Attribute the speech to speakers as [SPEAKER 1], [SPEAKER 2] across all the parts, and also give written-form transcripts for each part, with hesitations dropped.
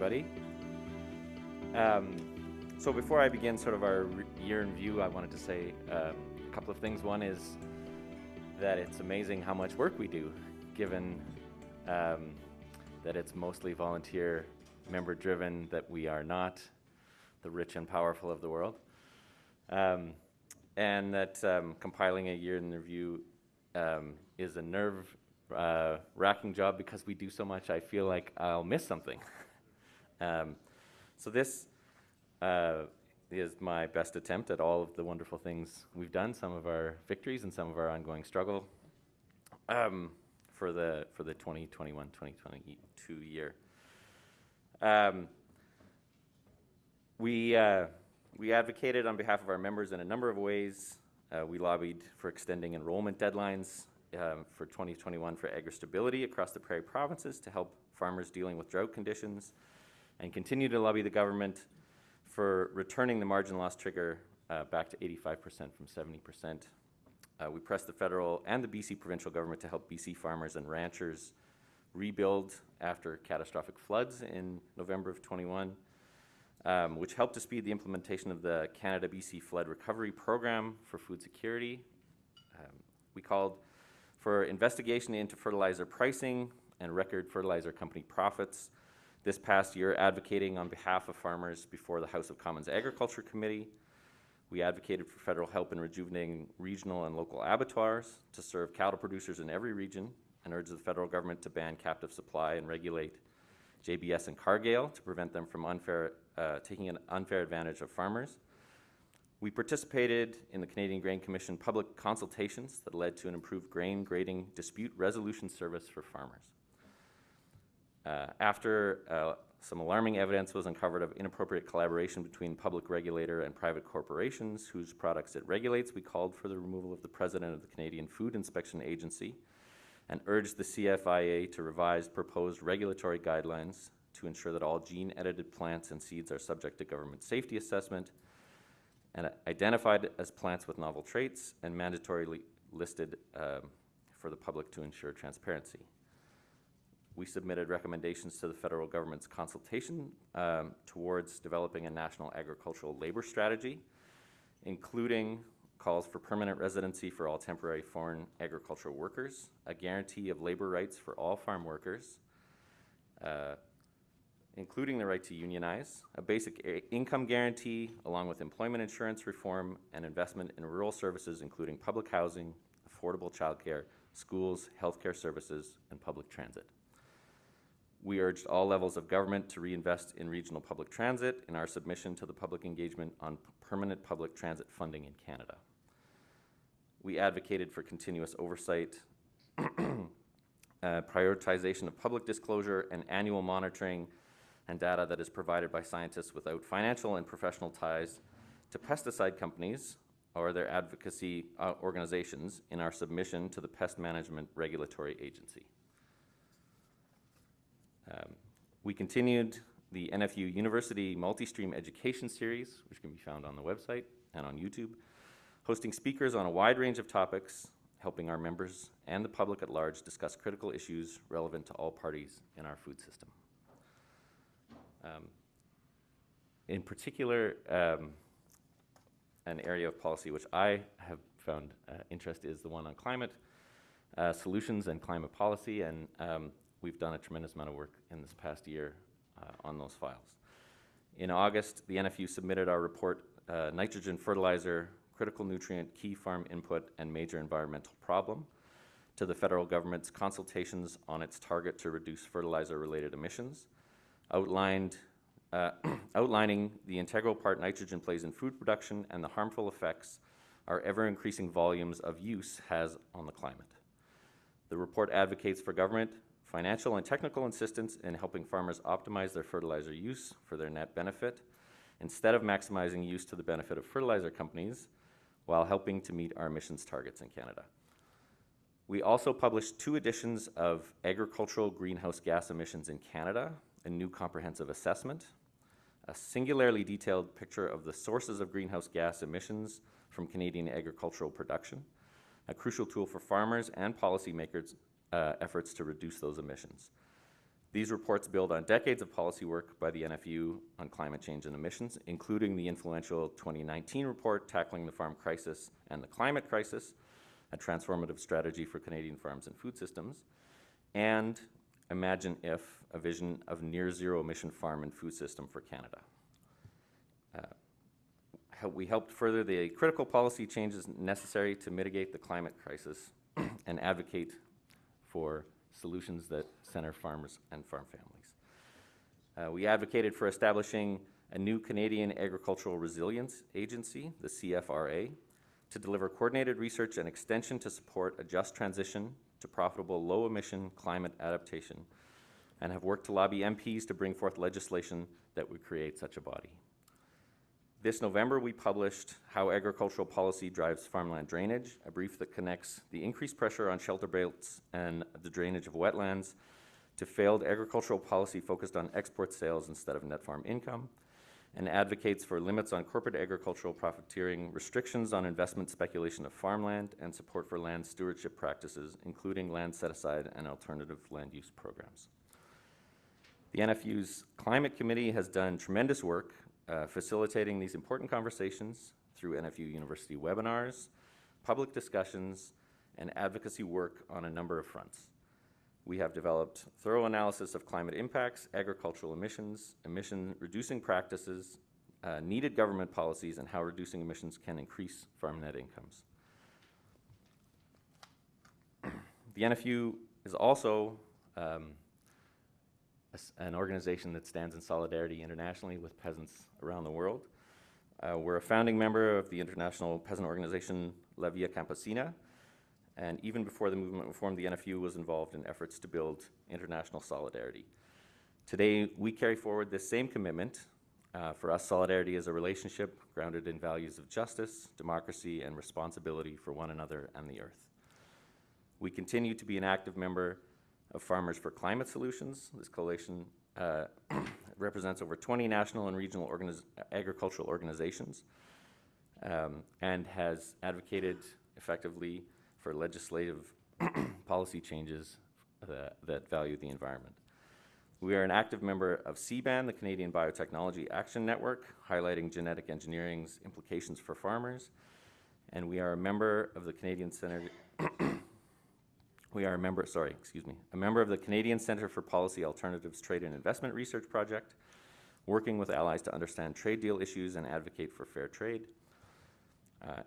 [SPEAKER 1] everybody. So before I begin sort of our year in review, I wanted to say a couple of things. One is that it's amazing how much work we do, given that it's mostly volunteer, member-driven, that we are not the rich and powerful of the world. And that compiling a year in review is a nerve-wracking job because we do so much. I feel like I'll miss something. So this is my best attempt at all of the wonderful things we've done, some of our victories and some of our ongoing struggle for the 2021-2022 year. We advocated on behalf of our members in a number of ways. We lobbied for extending enrollment deadlines for 2021 for agri-stability across the Prairie provinces to help farmers dealing with drought conditions, and continue to lobby the government for returning the margin loss trigger back to 85% from 70%. We pressed the federal and the BC provincial government to help BC farmers and ranchers rebuild after catastrophic floods in November of 21, which helped to speed the implementation of the Canada-BC Flood Recovery Program for food security. We called for investigation into fertilizer pricing and record fertilizer company profits this past year, advocating on behalf of farmers before the House of Commons Agriculture Committee. We advocated for federal help in rejuvenating regional and local abattoirs to serve cattle producers in every region, and urged the federal government to ban captive supply and regulate JBS and Cargill to prevent them from taking an unfair advantage of farmers. We participated in the Canadian Grain Commission public consultations that led to an improved grain grading dispute resolution service for farmers. After some alarming evidence was uncovered of inappropriate collaboration between public regulator and private corporations whose products it regulates, we called for the removal of the president of the Canadian Food Inspection Agency and urged the CFIA to revise proposed regulatory guidelines to ensure that all gene-edited plants and seeds are subject to government safety assessment and identified as plants with novel traits and mandatorily listed for the public to ensure transparency. We submitted recommendations to the federal government's consultation towards developing a national agricultural labor strategy, including calls for permanent residency for all temporary foreign agricultural workers, a guarantee of labor rights for all farm workers, including the right to unionize, a basic income guarantee, along with employment insurance reform and investment in rural services, including public housing, affordable childcare, schools, healthcare services, and public transit. We urged all levels of government to reinvest in regional public transit in our submission to the public engagement on permanent public transit funding in Canada. We advocated for continuous oversight, prioritization of public disclosure, and annual monitoring and data that is provided by scientists without financial and professional ties to pesticide companies or their advocacy organizations in our submission to the Pest Management Regulatory Agency. We continued the NFU University Multi-Stream Education Series, which can be found on the website and on YouTube, hosting speakers on a wide range of topics, helping our members and the public at large discuss critical issues relevant to all parties in our food system. In particular, an area of policy which I have found interest is the one on climate solutions and climate policy, and we've done a tremendous amount of work in this past year on those files. In August, the NFU submitted our report, Nitrogen Fertilizer, Critical Nutrient, Key Farm Input, and Major Environmental Problem, to the federal government's consultations on its target to reduce fertilizer-related emissions, outlining the integral part nitrogen plays in food production and the harmful effects our ever-increasing volumes of use has on the climate. The report advocates for government financial and technical assistance in helping farmers optimize their fertilizer use for their net benefit, instead of maximizing use to the benefit of fertilizer companies, while helping to meet our emissions targets in Canada. We also published 2 editions of Agricultural Greenhouse Gas Emissions in Canada, a new comprehensive assessment, a singularly detailed picture of the sources of greenhouse gas emissions from Canadian agricultural production, a crucial tool for farmers and policymakers efforts to reduce those emissions. These reports build on decades of policy work by the NFU on climate change and emissions, including the influential 2019 report tackling the farm crisis and the climate crisis, a transformative strategy for Canadian farms and food systems, and Imagine If, a vision of near zero emission farm and food system for Canada. We helped further the critical policy changes necessary to mitigate the climate crisis and advocate for solutions that center farmers and farm families. We advocated for establishing a new Canadian Agricultural Resilience Agency, the CFRA, to deliver coordinated research and extension to support a just transition to profitable low-emission climate adaptation, and have worked to lobby MPs to bring forth legislation that would create such a body. This November, we published How Agricultural Policy Drives Farmland Drainage, a brief that connects the increased pressure on shelter belts and the drainage of wetlands to failed agricultural policy focused on export sales instead of net farm income, and advocates for limits on corporate agricultural profiteering, restrictions on investment speculation of farmland, and support for land stewardship practices, including land set-aside and alternative land use programs. The NFU's Climate Committee has done tremendous work facilitating these important conversations through NFU University webinars, public discussions, and advocacy work on a number of fronts. We have developed thorough analysis of climate impacts, agricultural emissions, emission-reducing practices, needed government policies, and how reducing emissions can increase farm net incomes. The NFU is also an organization that stands in solidarity internationally with peasants around the world. We're a founding member of the international peasant organization La Via Campesina, and even before the movement formed, the NFU was involved in efforts to build international solidarity. Today, we carry forward this same commitment. For us, solidarity is a relationship grounded in values of justice, democracy, and responsibility for one another and the earth. We continue to be an active member of Farmers for Climate Solutions. This coalition represents over 20 national and regional agricultural organizations and has advocated effectively for legislative policy changes that value the environment. We are an active member of CBAN, the Canadian Biotechnology Action Network, highlighting genetic engineering's implications for farmers, and we are a member of the Canadian Center a member of the Canadian Centre for Policy Alternatives Trade and Investment Research Project, working with allies to understand trade deal issues and advocate for fair trade.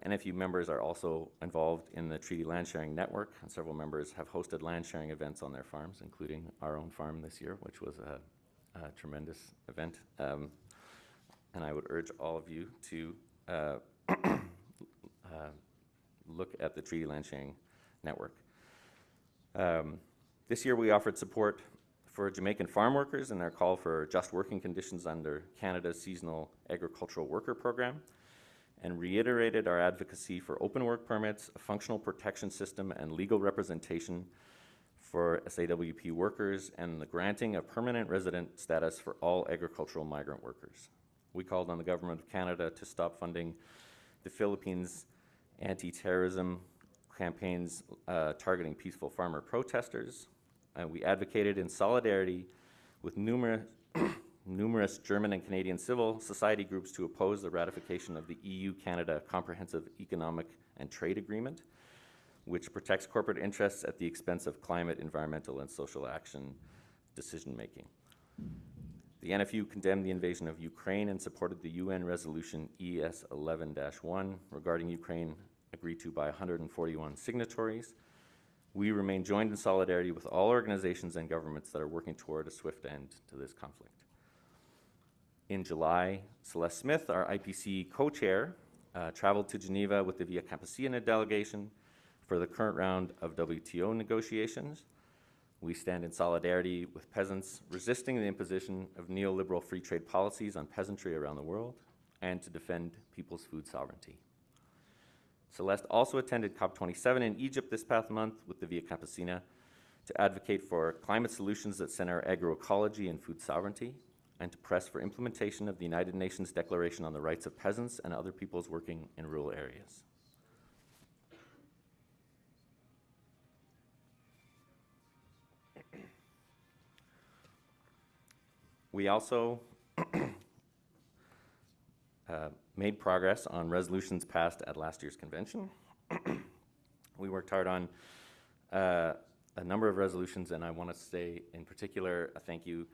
[SPEAKER 1] NFU members are also involved in the Treaty Land Sharing Network, and several members have hosted land sharing events on their farms, including our own farm this year, which was a tremendous event. And I would urge all of you to look at the Treaty Land Sharing Network. This year we offered support for Jamaican farm workers in their call for just working conditions under Canada's Seasonal Agricultural Worker Program, and reiterated our advocacy for open work permits, a functional protection system, and legal representation for SAWP workers, and the granting of permanent resident status for all agricultural migrant workers. We called on the Government of Canada to stop funding the Philippines' anti-terrorism campaigns targeting peaceful farmer protesters. We advocated in solidarity with numerous German and Canadian civil society groups to oppose the ratification of the EU-Canada Comprehensive Economic and Trade Agreement, which protects corporate interests at the expense of climate, environmental, and social action decision-making. The NFU condemned the invasion of Ukraine and supported the UN resolution ES 11-1 regarding Ukraine, agreed to by 141 signatories. We remain joined in solidarity with all organizations and governments that are working toward a swift end to this conflict. In July, Celeste Smith, our IPC co-chair, traveled to Geneva with the Via Campesina delegation for the current round of WTO negotiations. We stand in solidarity with peasants resisting the imposition of neoliberal free trade policies on peasantry around the world and to defend people's food sovereignty. Celeste also attended COP27 in Egypt this past month with the Via Campesina to advocate for climate solutions that center agroecology and food sovereignty, and to press for implementation of the United Nations Declaration on the Rights of Peasants and other peoples working in rural areas. We also made progress on resolutions passed at last year's convention. We worked hard on a number of resolutions, and I want to say in particular a thank you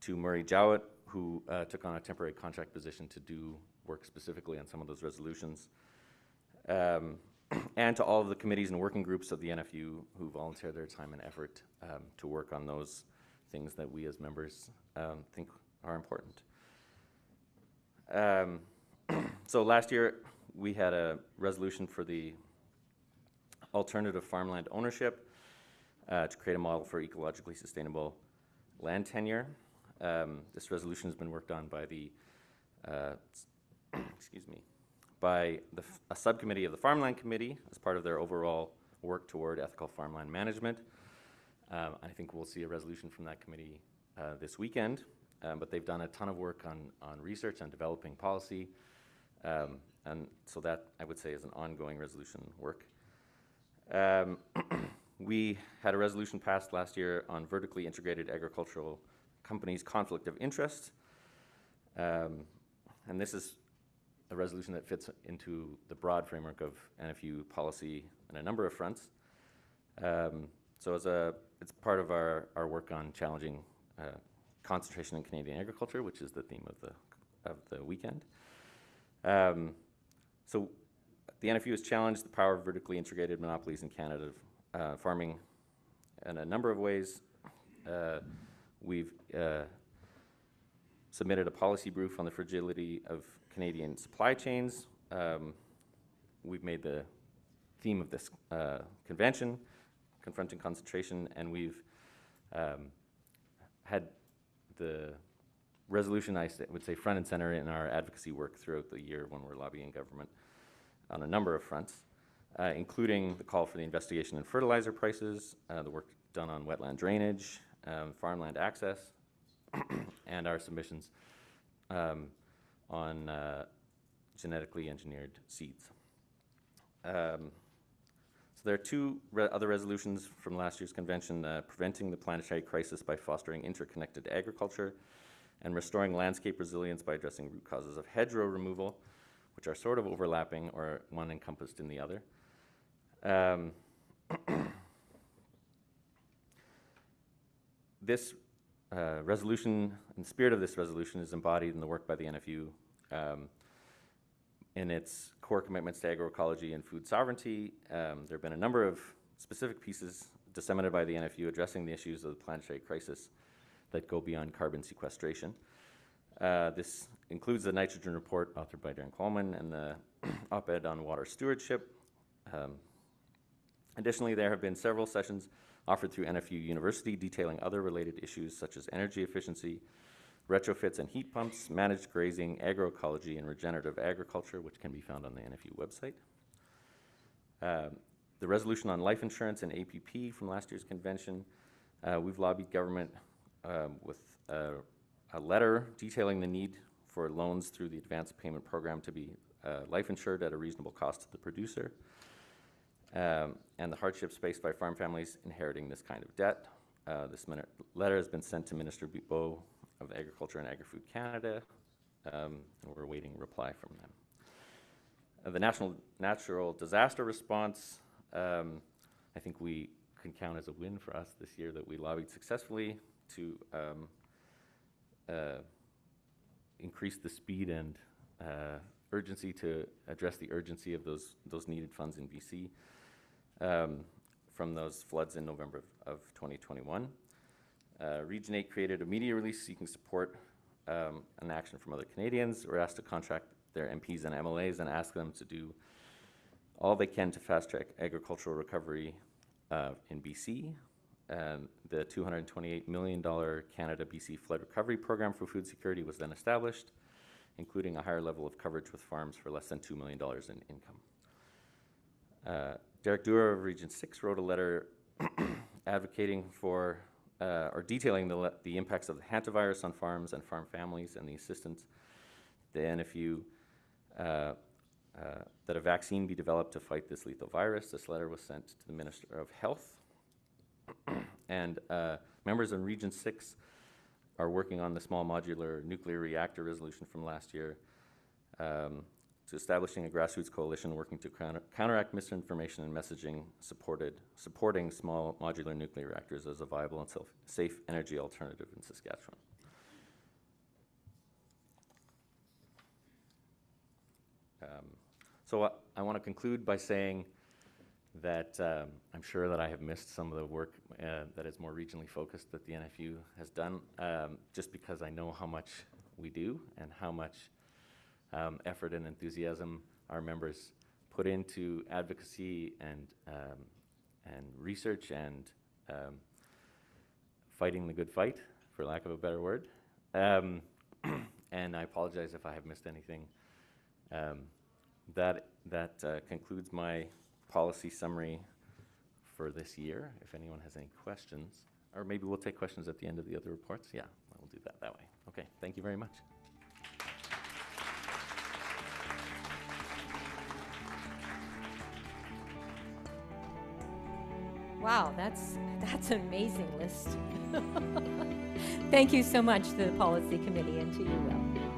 [SPEAKER 1] to Murray Jowett, who took on a temporary contract position to do work specifically on some of those resolutions, and to all of the committees and working groups of the NFU who volunteer their time and effort to work on those things that we as members think are important. So last year we had a resolution for the alternative farmland ownership to create a model for ecologically sustainable land tenure. This resolution has been worked on by the a subcommittee of the Farmland Committee as part of their overall work toward ethical farmland management. I think we'll see a resolution from that committee this weekend, but they've done a ton of work on research and developing policy, and so that, I would say, is an ongoing resolution work. We had a resolution passed last year on vertically integrated agricultural companies' conflict of interest, and this is a resolution that fits into the broad framework of NFU policy on a number of fronts. So it's part of our work on challenging concentration in Canadian agriculture, which is the theme of the weekend. So the NFU has challenged the power of vertically integrated monopolies in Canada farming in a number of ways. We've submitted a policy brief on the fragility of Canadian supply chains. We've made the theme of this convention confronting concentration, and we've had the resolution, I would say, front and center in our advocacy work throughout the year when we're lobbying government on a number of fronts, including the call for the investigation in fertilizer prices, the work done on wetland drainage, farmland access, and our submissions on genetically engineered seeds. So there are two other resolutions from last year's convention, preventing the planetary crisis by fostering interconnected agriculture and restoring landscape resilience by addressing root causes of hedgerow removal, which are sort of overlapping or one encompassed in the other. This resolution, and the spirit of this resolution, is embodied in the work by the NFU in its core commitments to agroecology and food sovereignty. There have been a number of specific pieces disseminated by the NFU addressing the issues of the planetary crisis that go beyond carbon sequestration. This includes the nitrogen report authored by Darren Coleman and the op-ed on water stewardship. Additionally, there have been several sessions offered through NFU University detailing other related issues such as energy efficiency, retrofits and heat pumps, managed grazing, agroecology, and regenerative agriculture, which can be found on the NFU website. The resolution on life insurance and APP from last year's convention, we've lobbied government with a letter detailing the need for loans through the advanced payment program to be life insured at a reasonable cost to the producer, and the hardships faced by farm families inheriting this kind of debt. This letter has been sent to Minister Beau of Agriculture and Agri-Food Canada, and we're awaiting a reply from them. The National Natural Disaster Response, I think we can count as a win for us this year that we lobbied successfully to increase the speed and urgency to address the urgency of those needed funds in BC from those floods in November of 2021. Region 8 created a media release seeking support and action from other Canadians. We're asked to contract their MPs and MLAs and ask them to do all they can to fast-track agricultural recovery in BC. The $228 million Canada-BC Flood Recovery Program for Food Security was then established, including a higher level of coverage with farms for less than $2 million in income. Derek Dewar of Region 6 wrote a letter advocating for or detailing the impacts of the hantavirus on farms and farm families and the assistance the NFU that a vaccine be developed to fight this lethal virus. This letter was sent to the Minister of Health, and members in Region 6 are working on the small modular nuclear reactor resolution from last year, to establishing a grassroots coalition working to counteract misinformation and messaging supporting small modular nuclear reactors as a viable and safe energy alternative in Saskatchewan. So I want to conclude by saying that I'm sure that I have missed some of the work that is more regionally focused that the NFU has done, just because I know how much we do and how much effort and enthusiasm our members put into advocacy and research and fighting the good fight, for lack of a better word. And I apologize if I have missed anything. That concludes my policy summary for this year. If anyone has any questions, or maybe we'll take questions at the end of the other reports. Yeah, we'll do that way. Okay, thank you very much.
[SPEAKER 2] Wow, that's an amazing list. Thank you so much to the Policy Committee and to you, Will.